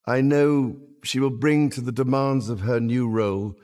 I know she will bring to the demands of her new role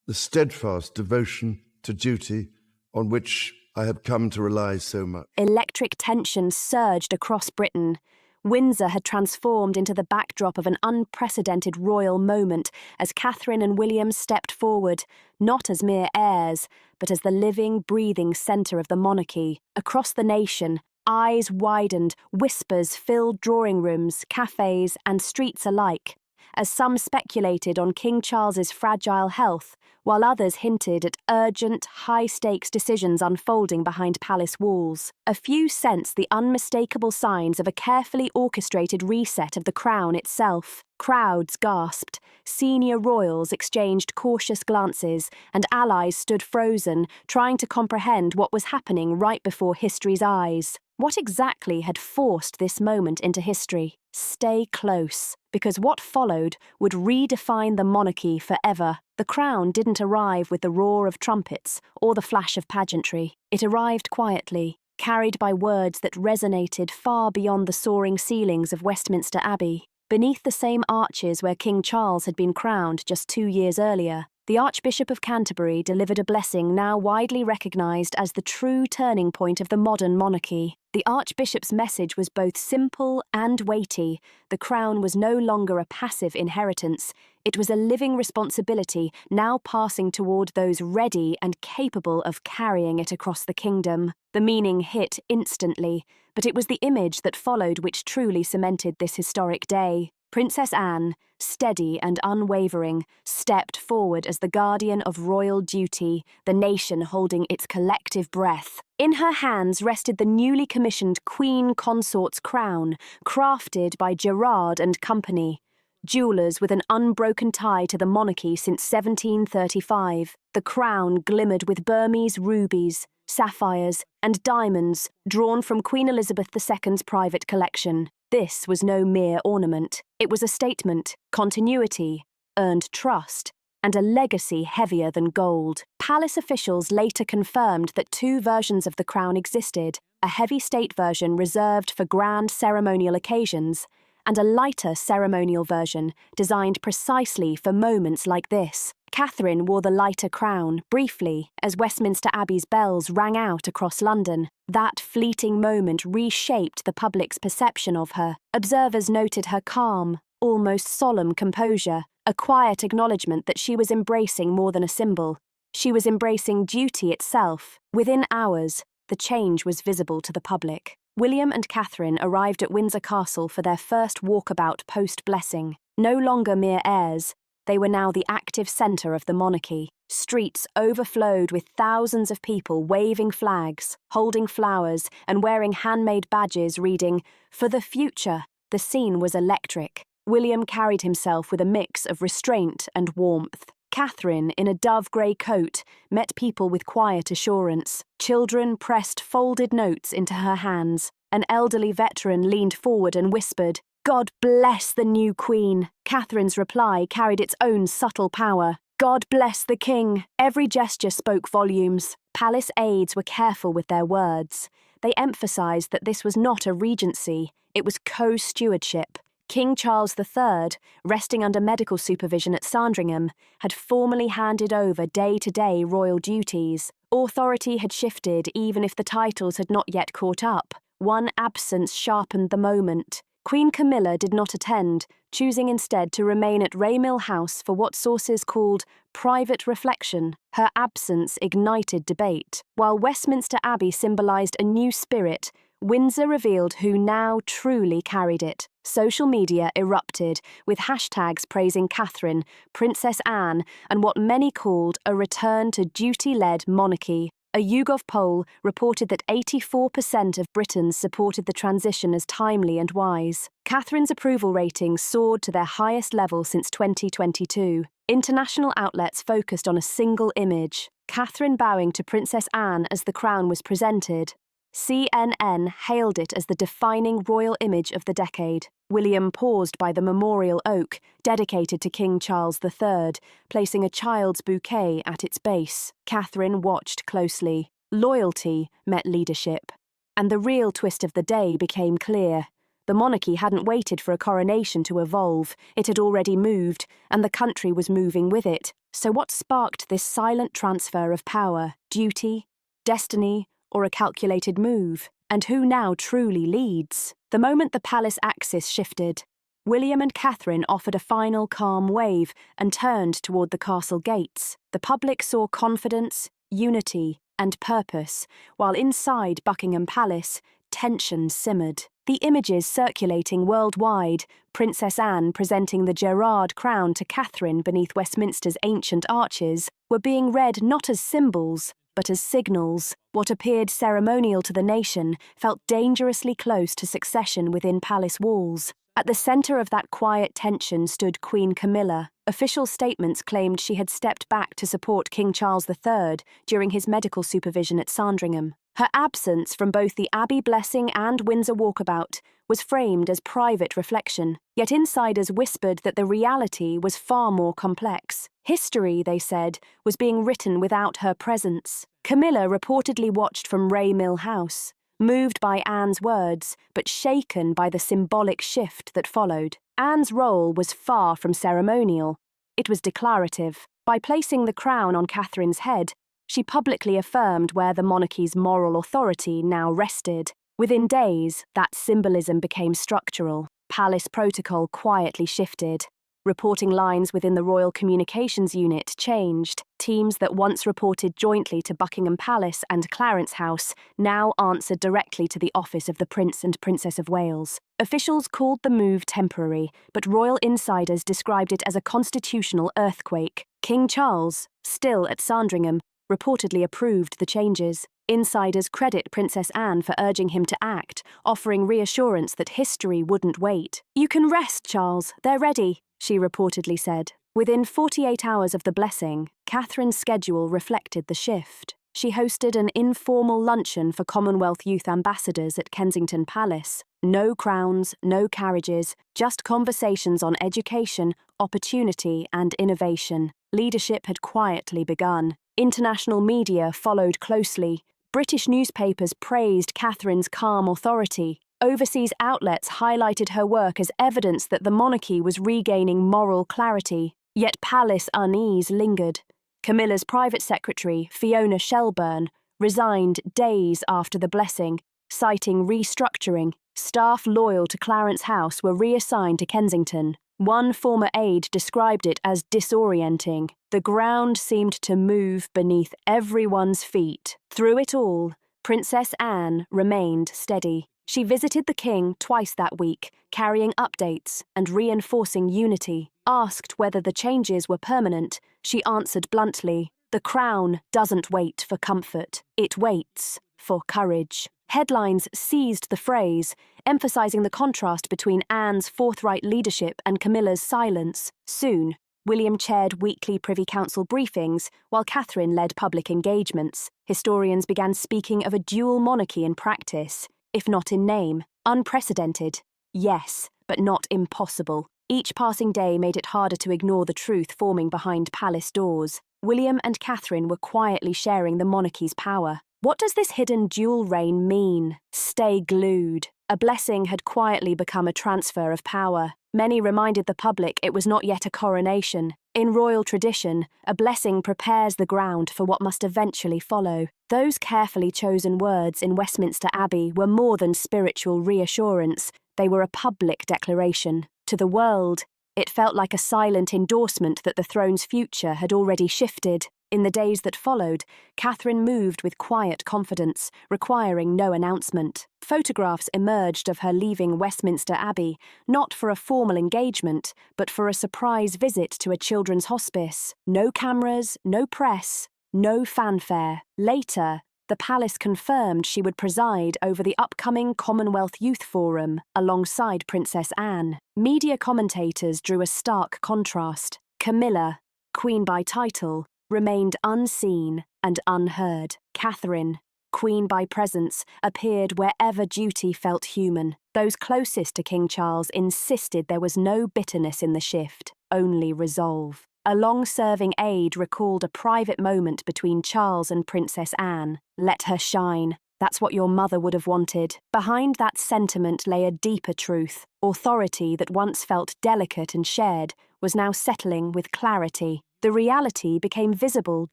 the steadfast devotion to duty on which I have come to rely so much. Electric tension surged across Britain. Windsor had transformed into the backdrop of an unprecedented royal moment as Catherine and William stepped forward, not as mere heirs, but as the living, breathing centre of the monarchy. Across the nation, eyes widened, whispers filled drawing rooms, cafes, and streets alike, as some speculated on King Charles's fragile health, while others hinted at urgent, high-stakes decisions unfolding behind palace walls. A few sensed the unmistakable signs of a carefully orchestrated reset of the crown itself. Crowds gasped, senior royals exchanged cautious glances, and allies stood frozen, trying to comprehend what was happening right before history's eyes. What exactly had forced this moment into history? Stay close, because what followed would redefine the monarchy forever. The crown didn't arrive with the roar of trumpets or the flash of pageantry. It arrived quietly, carried by words that resonated far beyond the soaring ceilings of Westminster Abbey. Beneath the same arches where King Charles had been crowned just 2 years earlier, the Archbishop of Canterbury delivered a blessing now widely recognised as the true turning point of the modern monarchy. The Archbishop's message was both simple and weighty. The crown was no longer a passive inheritance. It was a living responsibility, now passing toward those ready and capable of carrying it across the kingdom. The meaning hit instantly, but it was the image that followed which truly cemented this historic day. Princess Anne, steady and unwavering, stepped forward as the guardian of royal duty, the nation holding its collective breath. In her hands rested the newly commissioned Queen Consort's crown, crafted by Gerard and Company, jewellers with an unbroken tie to the monarchy since 1735. The crown glimmered with Burmese rubies, sapphires, and diamonds drawn from Queen Elizabeth II's private collection. This was no mere ornament. It was a statement, continuity, earned trust, and a legacy heavier than gold. Palace officials later confirmed that 2 versions of the crown existed, a heavy state version reserved for grand ceremonial occasions, and a lighter ceremonial version designed precisely for moments like this. Catherine wore the lighter crown, briefly, as Westminster Abbey's bells rang out across London. That fleeting moment reshaped the public's perception of her. Observers noted her calm, almost solemn composure, a quiet acknowledgement that she was embracing more than a symbol. She was embracing duty itself. Within hours, the change was visible to the public. William and Catherine arrived at Windsor Castle for their first walkabout post-blessing. No longer mere heirs, they were now the active centre of the monarchy. Streets overflowed with thousands of people waving flags, holding flowers, and wearing handmade badges reading, "For the future." The scene was electric. William carried himself with a mix of restraint and warmth. Catherine, in a dove-grey coat, met people with quiet assurance. Children pressed folded notes into her hands. An elderly veteran leaned forward and whispered, "God bless the new Queen." Catherine's reply carried its own subtle power. "God bless the King." Every gesture spoke volumes. Palace aides were careful with their words. They emphasised that this was not a regency, it was co-stewardship. King Charles III, resting under medical supervision at Sandringham, had formally handed over day-to-day royal duties. Authority had shifted even if the titles had not yet caught up. One absence sharpened the moment. Queen Camila did not attend, choosing instead to remain at Raymill House for what sources called private reflection. Her absence ignited debate. While Westminster Abbey symbolised a new spirit, Windsor revealed who now truly carried it. Social media erupted, with hashtags praising Catherine, Princess Anne, and what many called a return to duty-led monarchy. A YouGov poll reported that 84% of Britons supported the transition as timely and wise. Catherine's approval ratings soared to their highest level since 2022. International outlets focused on a single image, Catherine bowing to Princess Anne as the crown was presented. CNN hailed it as the defining royal image of the decade. William paused by the memorial oak, dedicated to King Charles III, placing a child's bouquet at its base. Catherine watched closely. Loyalty met leadership. And the real twist of the day became clear. The monarchy hadn't waited for a coronation to evolve. It had already moved, and the country was moving with it. So what sparked this silent transfer of power? Duty? Destiny? Or a calculated move? And who now truly leads? The moment the palace axis shifted, William and Catherine offered a final calm wave and turned toward the castle gates. The public saw confidence, unity, and purpose, while inside Buckingham Palace, tension simmered. The images circulating worldwide, Princess Anne presenting the Gerard crown to Catherine beneath Westminster's ancient arches, were being read not as symbols, but as signals. What appeared ceremonial to the nation felt dangerously close to succession within palace walls. At the centre of that quiet tension stood Queen Camilla. Official statements claimed she had stepped back to support King Charles III during his medical supervision at Sandringham. Her absence from both the Abbey blessing and Windsor walkabout was framed as private reflection, yet insiders whispered that the reality was far more complex. History, they said, was being written without her presence. Camilla reportedly watched from Ray Mill House, moved by Anne's words, but shaken by the symbolic shift that followed. Anne's role was far from ceremonial. It was declarative. By placing the crown on Catherine's head, she publicly affirmed where the monarchy's moral authority now rested. Within days, that symbolism became structural. Palace protocol quietly shifted. Reporting lines within the Royal Communications Unit changed. Teams that once reported jointly to Buckingham Palace and Clarence House now answered directly to the office of the Prince and Princess of Wales. Officials called the move temporary, but royal insiders described it as a constitutional earthquake. King Charles, still at Sandringham, reportedly approved the changes. Insiders credit Princess Anne for urging him to act, offering reassurance that history wouldn't wait. "You can rest, Charles. They're ready," she reportedly said. Within 48 hours of the blessing, Catherine's schedule reflected the shift. She hosted an informal luncheon for Commonwealth youth ambassadors at Kensington Palace. No crowns, no carriages, just conversations on education, opportunity, and innovation. Leadership had quietly begun. International media followed closely. British newspapers praised Catherine's calm authority. Overseas outlets highlighted her work as evidence that the monarchy was regaining moral clarity. Yet palace unease lingered. Camilla's private secretary, Fiona Shelburne, resigned days after the blessing, citing restructuring. Staff loyal to Clarence House were reassigned to Kensington. One former aide described it as disorienting. The ground seemed to move beneath everyone's feet. Through it all, Princess Anne remained steady. She visited the king twice that week, carrying updates and reinforcing unity. Asked whether the changes were permanent, she answered bluntly, "The crown doesn't wait for comfort. It waits for courage." Headlines seized the phrase, emphasizing the contrast between Anne's forthright leadership and Camilla's silence. Soon, William chaired weekly Privy Council briefings, while Catherine led public engagements. Historians began speaking of a dual monarchy in practice, if not in name. Unprecedented, yes, but not impossible. Each passing day made it harder to ignore the truth forming behind palace doors. William and Catherine were quietly sharing the monarchy's power. What does this hidden dual reign mean? Stay glued. A blessing had quietly become a transfer of power. Many reminded the public it was not yet a coronation. In royal tradition, a blessing prepares the ground for what must eventually follow. Those carefully chosen words in Westminster Abbey were more than spiritual reassurance. They were a public declaration. To the world, it felt like a silent endorsement that the throne's future had already shifted. In the days that followed, Catherine moved with quiet confidence, requiring no announcement. Photographs emerged of her leaving Westminster Abbey, not for a formal engagement, but for a surprise visit to a children's hospice. No cameras, no press, no fanfare. Later, the palace confirmed she would preside over the upcoming Commonwealth Youth Forum alongside Princess Anne. Media commentators drew a stark contrast. Camilla, Queen by title, remained unseen and unheard. Catherine, Queen by presence, appeared wherever duty felt human. Those closest to King Charles insisted there was no bitterness in the shift, only resolve. A long-serving aide recalled a private moment between Charles and Princess Anne. "Let her shine. That's what your mother would have wanted. Behind that sentiment lay a deeper truth. Authority that once felt delicate and shared was now settling with clarity. The reality became visible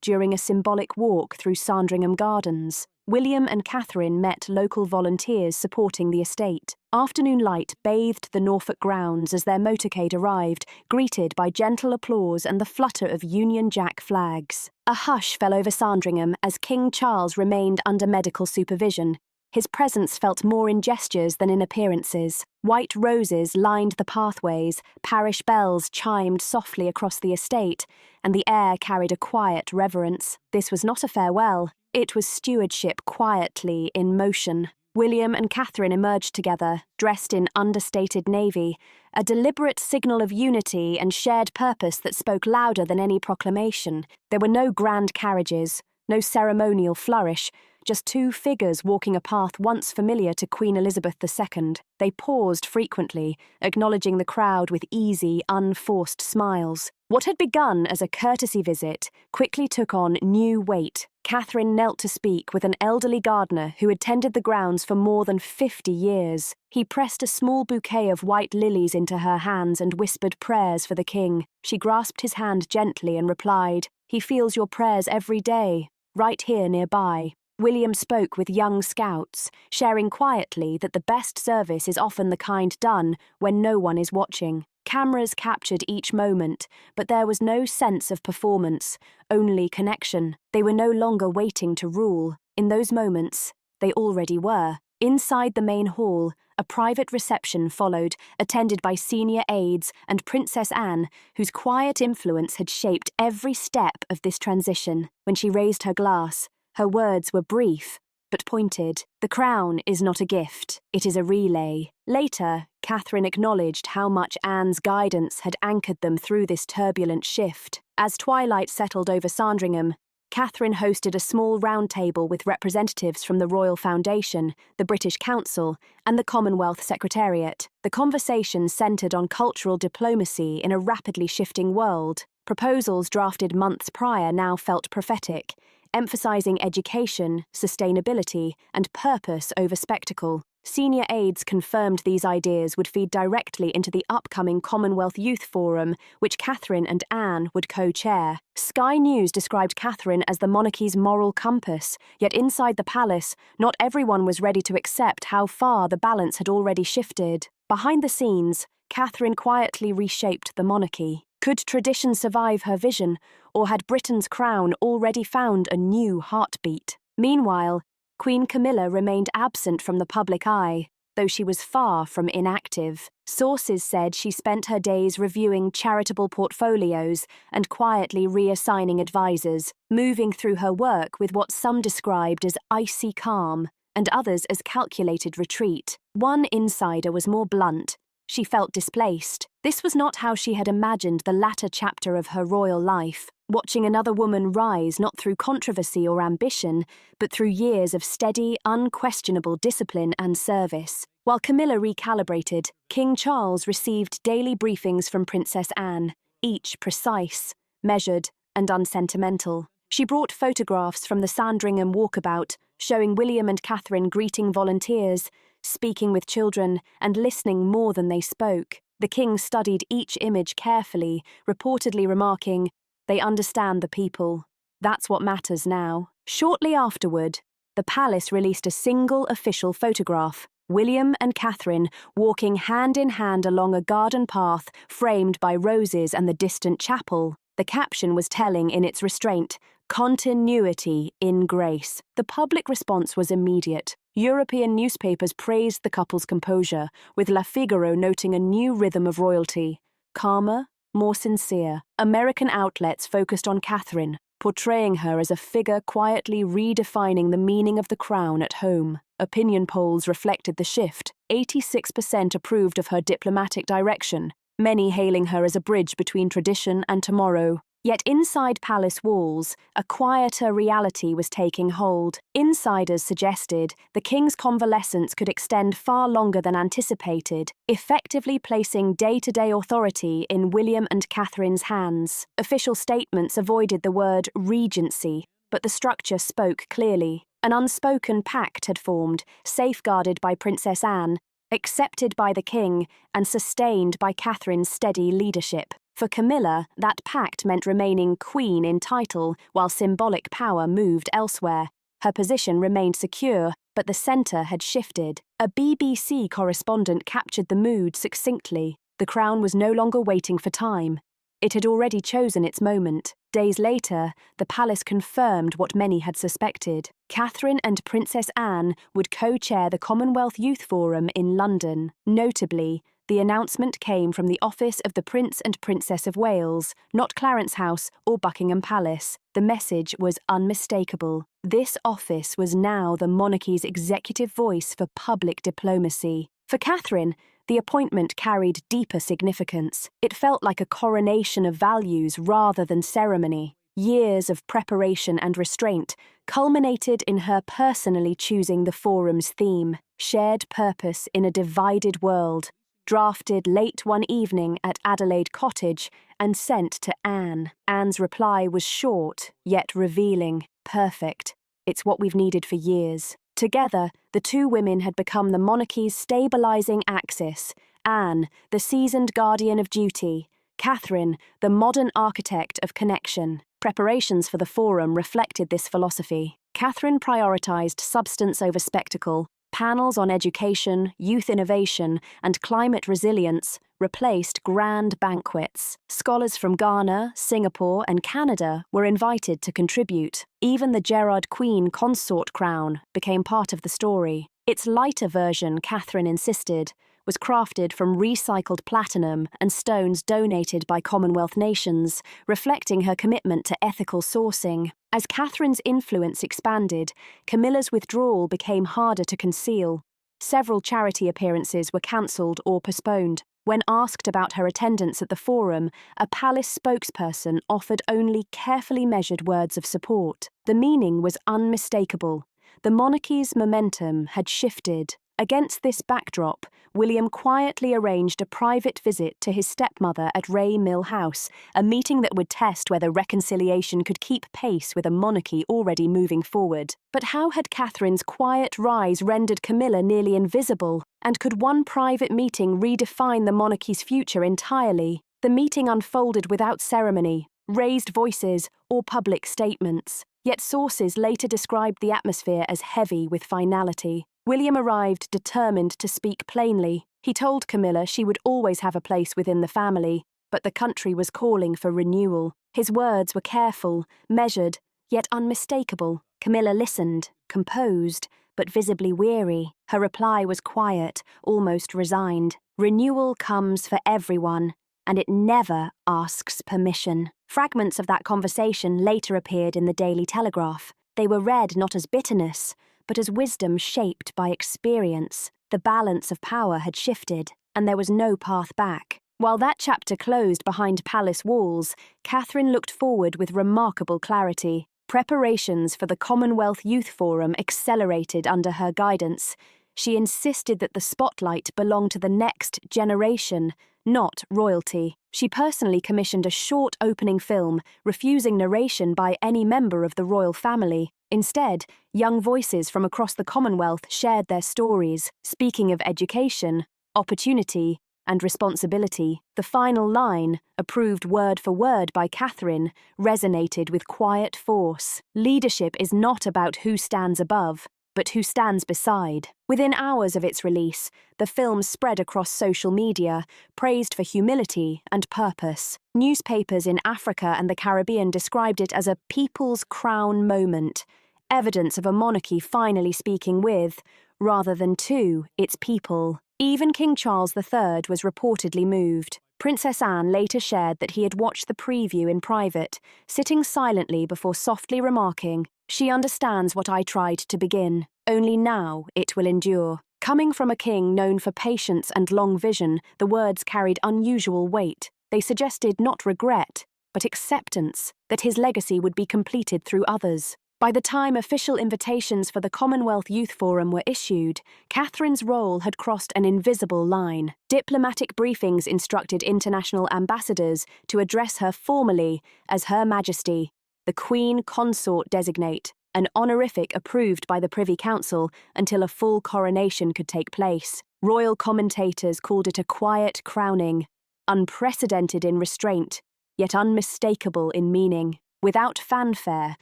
during a symbolic walk through Sandringham Gardens. William and Catherine met local volunteers supporting the estate. Afternoon light bathed the Norfolk grounds as their motorcade arrived, greeted by gentle applause and the flutter of Union Jack flags. A hush fell over Sandringham as King Charles remained under medical supervision. His presence felt more in gestures than in appearances. White roses lined the pathways, parish bells chimed softly across the estate, and the air carried a quiet reverence. This was not a farewell. It was stewardship quietly in motion. William and Catherine emerged together, dressed in understated navy, a deliberate signal of unity and shared purpose that spoke louder than any proclamation. There were no grand carriages, no ceremonial flourish, just two figures walking a path once familiar to Queen Elizabeth II. They paused frequently, acknowledging the crowd with easy, unforced smiles. What had begun as a courtesy visit quickly took on new weight. Catherine knelt to speak with an elderly gardener who had tended the grounds for more than 50 years. He pressed a small bouquet of white lilies into her hands and whispered prayers for the king. She grasped his hand gently and replied, "He feels your prayers every day, right here nearby." William spoke with young scouts, sharing quietly that the best service is often the kind done when no one is watching. Cameras captured each moment, but there was no sense of performance, only connection. They were no longer waiting to rule. In those moments, they already were. Inside the main hall, a private reception followed, attended by senior aides and Princess Anne, whose quiet influence had shaped every step of this transition. When she raised her glass, her words were brief, but pointed. "The crown is not a gift, it is a relay." Later, Catherine acknowledged how much Anne's guidance had anchored them through this turbulent shift. As twilight settled over Sandringham, Catherine hosted a small round table with representatives from the Royal Foundation, the British Council, and the Commonwealth Secretariat. The conversation centred on cultural diplomacy in a rapidly shifting world. Proposals drafted months prior now felt prophetic, emphasising education, sustainability, and purpose over spectacle. Senior aides confirmed these ideas would feed directly into the upcoming Commonwealth Youth Forum, which Catherine and Anne would co-chair. Sky News described Catherine as the monarchy's moral compass, yet inside the palace, not everyone was ready to accept how far the balance had already shifted. Behind the scenes, Catherine quietly reshaped the monarchy. Could tradition survive her vision, or had Britain's crown already found a new heartbeat? Meanwhile, Queen Camila remained absent from the public eye, though she was far from inactive. Sources said she spent her days reviewing charitable portfolios and quietly reassigning advisors, moving through her work with what some described as icy calm and others as calculated retreat. One insider was more blunt. She felt displaced. This was not how she had imagined the latter chapter of her royal life, watching another woman rise not through controversy or ambition, but through years of steady, unquestionable discipline and service. While Camilla recalibrated, King Charles received daily briefings from Princess Anne, each precise, measured, and unsentimental. She brought photographs from the Sandringham walkabout, showing William and Catherine greeting volunteers, speaking with children, and listening more than they spoke. The king studied each image carefully, reportedly remarking, "They understand the people. That's what matters now." Shortly afterward, the palace released a single official photograph, William and Catherine walking hand in hand along a garden path framed by roses and the distant chapel. The caption was telling in its restraint, "Continuity in grace." The public response was immediate. European newspapers praised the couple's composure, with La Figaro noting a new rhythm of royalty, calmer, more sincere. American outlets focused on Catherine, portraying her as a figure quietly redefining the meaning of the crown at home. Opinion polls reflected the shift. 86% approved of her diplomatic direction, many hailing her as a bridge between tradition and tomorrow. Yet inside palace walls, a quieter reality was taking hold. Insiders suggested the king's convalescence could extend far longer than anticipated, effectively placing day-to-day authority in William and Catherine's hands. Official statements avoided the word regency, but the structure spoke clearly. An unspoken pact had formed, safeguarded by Princess Anne, accepted by the king, and sustained by Catherine's steady leadership. For Camilla, that pact meant remaining queen in title while symbolic power moved elsewhere. Her position remained secure, but the centre had shifted. A BBC correspondent captured the mood succinctly. The crown was no longer waiting for time. It had already chosen its moment. Days later, the palace confirmed what many had suspected. Catherine and Princess Anne would co-chair the Commonwealth Youth Forum in London. Notably, the announcement came from the office of the Prince and Princess of Wales, not Clarence House or Buckingham Palace. The message was unmistakable. This office was now the monarchy's executive voice for public diplomacy. For Catherine, the appointment carried deeper significance. It felt like a coronation of values rather than ceremony. Years of preparation and restraint culminated in her personally choosing the forum's theme, shared purpose in a divided world, drafted late one evening at Adelaide Cottage and sent to Anne. Anne's reply was short, yet revealing, perfect. It's what we've needed for years. Together, the two women had become the monarchy's stabilising axis. Anne, the seasoned guardian of duty. Catherine, the modern architect of connection. Preparations for the forum reflected this philosophy. Catherine prioritised substance over spectacle. Panels on education, youth innovation, and climate resilience replaced grand banquets. Scholars from Ghana, Singapore, and Canada were invited to contribute. Even the Gerard Queen consort crown became part of the story. Its lighter version, Catherine insisted, was crafted from recycled platinum and stones donated by Commonwealth nations, reflecting her commitment to ethical sourcing. As Catherine's influence expanded, Camilla's withdrawal became harder to conceal. Several charity appearances were cancelled or postponed. When asked about her attendance at the forum, a palace spokesperson offered only carefully measured words of support. The meaning was unmistakable. The monarchy's momentum had shifted. Against this backdrop, William quietly arranged a private visit to his stepmother at Ray Mill House, a meeting that would test whether reconciliation could keep pace with a monarchy already moving forward. But how had Catherine's quiet rise rendered Camilla nearly invisible? And could one private meeting redefine the monarchy's future entirely? The meeting unfolded without ceremony, raised voices, or public statements. Yet sources later described the atmosphere as heavy with finality. William arrived determined to speak plainly. He told Camilla she would always have a place within the family, but the country was calling for renewal. His words were careful, measured, yet unmistakable. Camilla listened, composed, but visibly weary. Her reply was quiet, almost resigned. Renewal comes for everyone, and it never asks permission. Fragments of that conversation later appeared in the Daily Telegraph. They were read not as bitterness, but as wisdom shaped by experience. The balance of power had shifted, and there was no path back. While that chapter closed behind palace walls, Catherine looked forward with remarkable clarity. Preparations for the Commonwealth Youth Forum accelerated under her guidance. She insisted that the spotlight belonged to the next generation, not royalty. She personally commissioned a short opening film, refusing narration by any member of the royal family. Instead, young voices from across the Commonwealth shared their stories, speaking of education, opportunity, and responsibility. The final line, approved word for word by Catherine, resonated with quiet force. Leadership is not about who stands above, but who stands beside. Within hours of its release, the film spread across social media, praised for humility and purpose. Newspapers in Africa and the Caribbean described it as a people's crown moment, evidence of a monarchy finally speaking with, rather than to, its people. Even King Charles III was reportedly moved. Princess Anne later shared that he had watched the preview in private, sitting silently before softly remarking, "She understands what I tried to begin. Only now it will endure." Coming from a king known for patience and long vision, the words carried unusual weight. They suggested not regret, but acceptance, that his legacy would be completed through others. By the time official invitations for the Commonwealth Youth Forum were issued, Catherine's role had crossed an invisible line. Diplomatic briefings instructed international ambassadors to address her formally as Her Majesty, the Queen Consort Designate. an honorific approved by the Privy Council until a full coronation could take place. Royal commentators called it a quiet crowning, unprecedented in restraint, yet unmistakable in meaning. Without fanfare,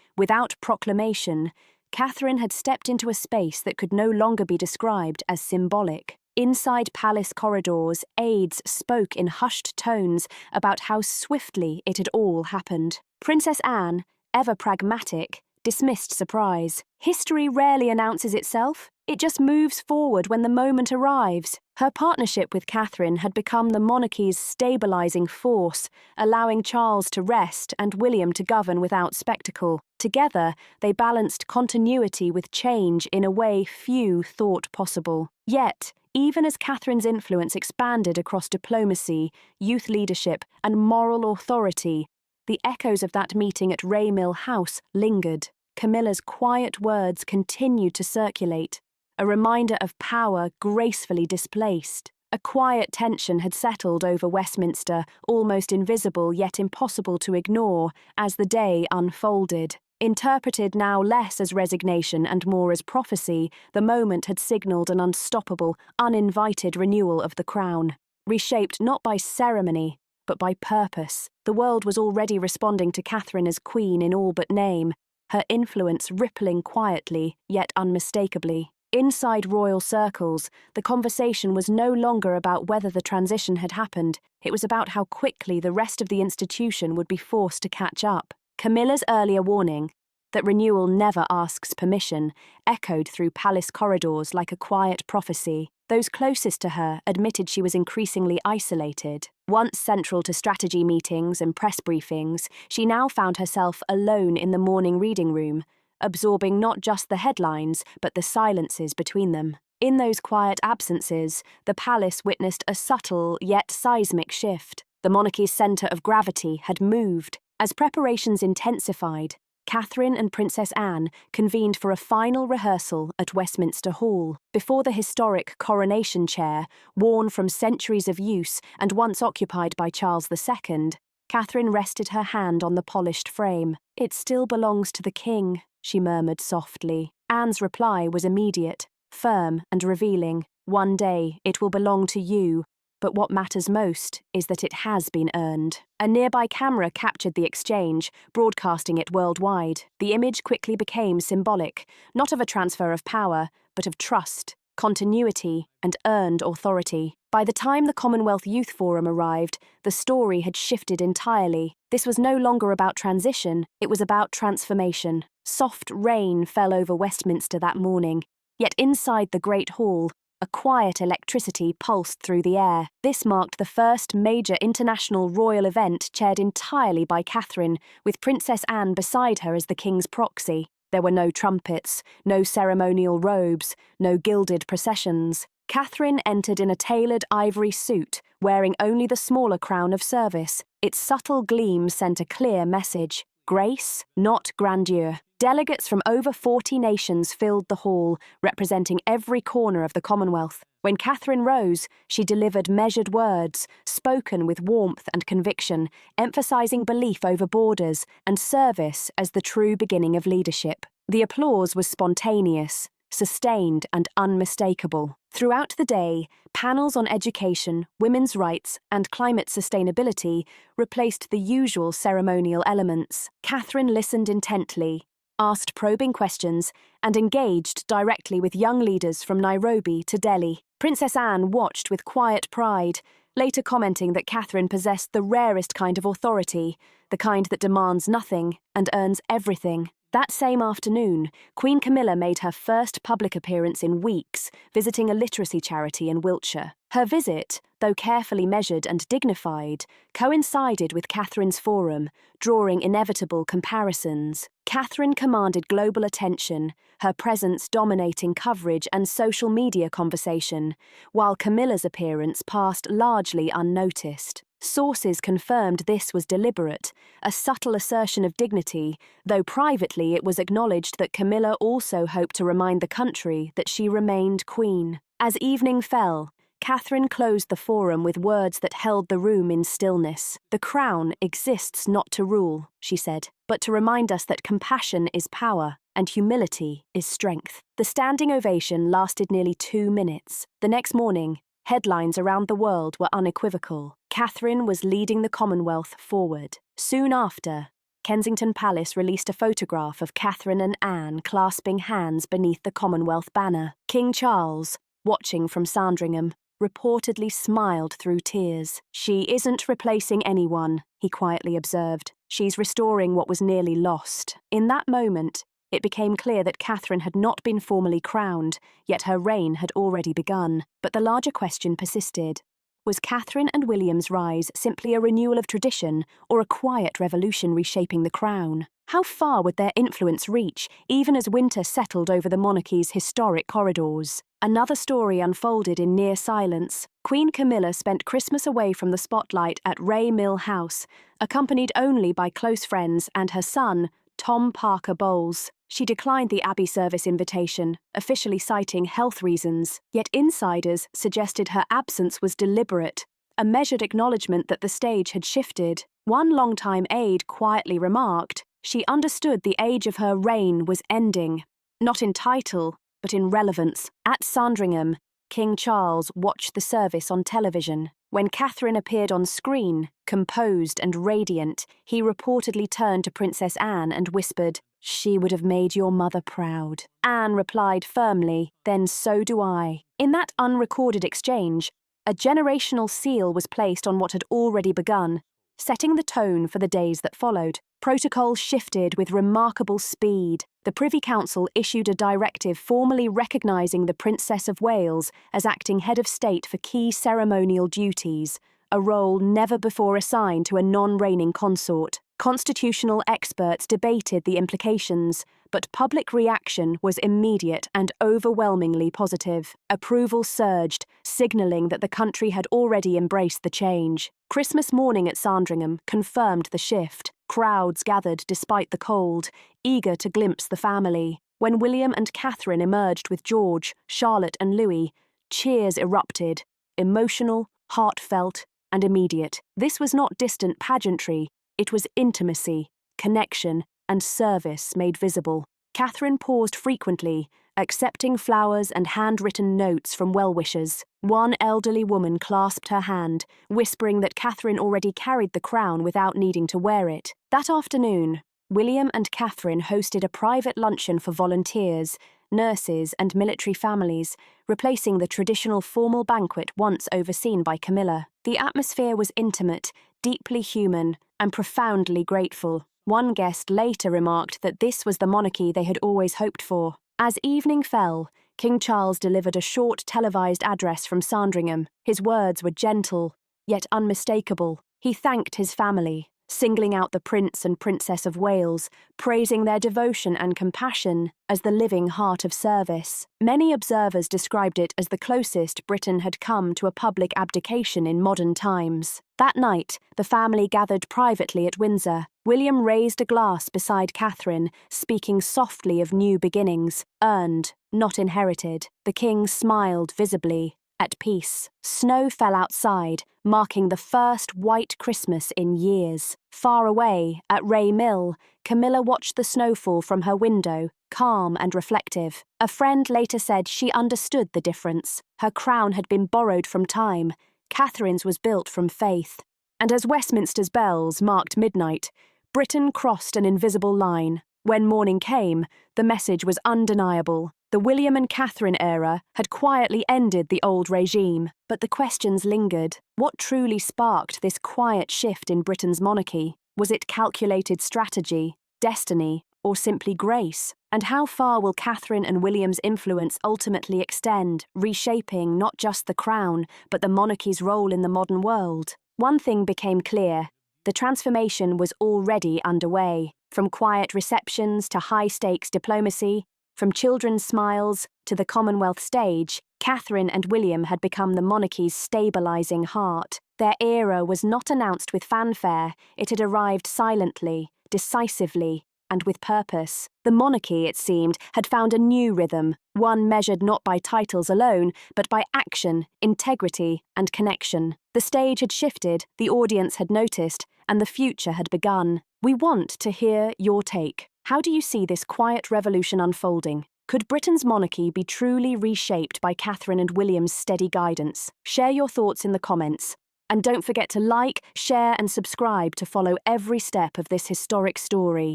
without proclamation, Catherine had stepped into a space that could no longer be described as symbolic. Inside palace corridors, aides spoke in hushed tones about how swiftly it had all happened. Princess Anne, ever pragmatic, dismissed surprise. History rarely announces itself. It just moves forward when the moment arrives. Her partnership with Catherine had become the monarchy's stabilizing force, allowing Charles to rest and William to govern without spectacle. Together, they balanced continuity with change in a way few thought possible. Yet, even as Catherine's influence expanded across diplomacy, youth leadership, and moral authority, the echoes of that meeting at Raymill House lingered. Camilla's quiet words continued to circulate, a reminder of power gracefully displaced. A quiet tension had settled over Westminster, almost invisible yet impossible to ignore, as the day unfolded. Interpreted now less as resignation and more as prophecy, the moment had signalled an unstoppable, uninvited renewal of the crown. Reshaped not by ceremony, but by purpose, the world was already responding to Catherine as queen in all but name, her influence rippling quietly, yet unmistakably. Inside royal circles, the conversation was no longer about whether the transition had happened. It was about how quickly the rest of the institution would be forced to catch up. Camilla's earlier warning, that renewal never asks permission, echoed through palace corridors like a quiet prophecy. Those closest to her admitted she was increasingly isolated. Once central to strategy meetings and press briefings, she now found herself alone in the morning reading room, absorbing not just the headlines, but the silences between them. In those quiet absences, the palace witnessed a subtle yet seismic shift. The monarchy's centre of gravity had moved. As preparations intensified, Catherine and Princess Anne convened for a final rehearsal at Westminster Hall. Before the historic coronation chair, worn from centuries of use and once occupied by Charles II, Catherine rested her hand on the polished frame. "It still belongs to the king," she murmured softly. Anne's reply was immediate, firm and revealing. "One day it will belong to you, but what matters most is that it has been earned." A nearby camera captured the exchange, broadcasting it worldwide. The image quickly became symbolic, not of a transfer of power, but of trust, continuity, and earned authority. By the time the Commonwealth Youth Forum arrived, the story had shifted entirely. This was no longer about transition, it was about transformation. Soft rain fell over Westminster that morning, yet inside the Great Hall, a quiet electricity pulsed through the air. This marked the first major international royal event chaired entirely by Catherine, with Princess Anne beside her as the king's proxy. There were no trumpets, no ceremonial robes, no gilded processions. Catherine entered in a tailored ivory suit, wearing only the smaller crown of service. Its subtle gleam sent a clear message: grace, not grandeur. Delegates from over 40 nations filled the hall, representing every corner of the Commonwealth. When Catherine rose, she delivered measured words, spoken with warmth and conviction, emphasizing belief over borders and service as the true beginning of leadership. The applause was spontaneous, sustained and unmistakable. Throughout the day, panels on education, women's rights, and climate sustainability replaced the usual ceremonial elements. Catherine listened intently, asked probing questions, and engaged directly with young leaders from Nairobi to Delhi. Princess Anne watched with quiet pride, later commenting that Catherine possessed the rarest kind of authority, the kind that demands nothing and earns everything. That same afternoon, Queen Camilla made her first public appearance in weeks, visiting a literacy charity in Wiltshire. Her visit, though carefully measured and dignified, coincided with Catherine's forum, drawing inevitable comparisons. Catherine commanded global attention, her presence dominating coverage and social media conversation, while Camilla's appearance passed largely unnoticed. Sources confirmed this was deliberate, a subtle assertion of dignity, though privately it was acknowledged that Camilla also hoped to remind the country that she remained queen. As evening fell, Catherine closed the forum with words that held the room in stillness. "The crown exists not to rule," she said, "but to remind us that compassion is power and humility is strength." The standing ovation lasted nearly 2 minutes. The next morning, headlines around the world were unequivocal. Catherine was leading the Commonwealth forward. Soon after, Kensington Palace released a photograph of Catherine and Anne clasping hands beneath the Commonwealth banner. King Charles, watching from Sandringham, reportedly smiled through tears. "She isn't replacing anyone," he quietly observed. "She's restoring what was nearly lost." In that moment, it became clear that Catherine had not been formally crowned, yet her reign had already begun. But the larger question persisted. Was Catherine and William's rise simply a renewal of tradition, or a quiet revolution reshaping the crown? How far would their influence reach, even as winter settled over the monarchy's historic corridors? Another story unfolded in near silence. Queen Camilla spent Christmas away from the spotlight at Ray Mill House, accompanied only by close friends and her son, Tom Parker Bowles. She declined the Abbey service invitation, officially citing health reasons, yet insiders suggested her absence was deliberate, a measured acknowledgement that the stage had shifted. One longtime aide quietly remarked, she understood the age of her reign was ending, not in title, but in relevance. At Sandringham, King Charles watched the service on television. When Catherine appeared on screen, composed and radiant, he reportedly turned to Princess Anne and whispered, "She would have made your mother proud." Anne replied firmly, "Then so do I." In that unrecorded exchange, a generational seal was placed on what had already begun, setting the tone for the days that followed. Protocol shifted with remarkable speed. The Privy Council issued a directive formally recognising the Princess of Wales as acting head of state for key ceremonial duties, a role never before assigned to a non-reigning consort. Constitutional experts debated the implications, but public reaction was immediate and overwhelmingly positive. Approval surged, signalling that the country had already embraced the change. Christmas morning at Sandringham confirmed the shift. Crowds gathered despite the cold, eager to glimpse the family. When William and Catherine emerged with George, Charlotte and Louis, cheers erupted, emotional, heartfelt, and immediate. This was not distant pageantry, it was intimacy, connection, and service made visible. Catherine paused frequently, accepting flowers and handwritten notes from well-wishers. One elderly woman clasped her hand, whispering that Catherine already carried the crown without needing to wear it. That afternoon, William and Catherine hosted a private luncheon for volunteers, nurses, and military families, replacing the traditional formal banquet once overseen by Camilla. The atmosphere was intimate, deeply human, and profoundly grateful. One guest later remarked that this was the monarchy they had always hoped for. As evening fell, King Charles delivered a short televised address from Sandringham. His words were gentle, yet unmistakable. He thanked his family, singling out the Prince and Princess of Wales, praising their devotion and compassion as the living heart of service. Many observers described it as the closest Britain had come to a public abdication in modern times. That night, the family gathered privately at Windsor. William raised a glass beside Catherine, speaking softly of new beginnings, earned, not inherited. The king smiled visibly, at peace. Snow fell outside, marking the first white Christmas in years. Far away, at Ray Mill, Camilla watched the snowfall from her window, calm and reflective. A friend later said she understood the difference. Her crown had been borrowed from time. Catherine's was built from faith. And as Westminster's bells marked midnight, Britain crossed an invisible line. When morning came, the message was undeniable. The William and Catherine era had quietly ended the old regime, but the questions lingered. What truly sparked this quiet shift in Britain's monarchy? Was it calculated strategy, destiny, or simply grace? And how far will Catherine and William's influence ultimately extend, reshaping not just the crown, but the monarchy's role in the modern world? One thing became clear. The transformation was already underway. From quiet receptions to high-stakes diplomacy, from children's smiles to the Commonwealth stage, Catherine and William had become the monarchy's stabilising heart. Their era was not announced with fanfare, it had arrived silently, decisively, and with purpose. The monarchy, it seemed, had found a new rhythm, one measured not by titles alone, but by action, integrity, and connection. The stage had shifted, the audience had noticed, and the future had begun. We want to hear your take. How do you see this quiet revolution unfolding? Could Britain's monarchy be truly reshaped by Catherine and William's steady guidance? Share your thoughts in the comments. And don't forget to like, share, and subscribe to follow every step of this historic story.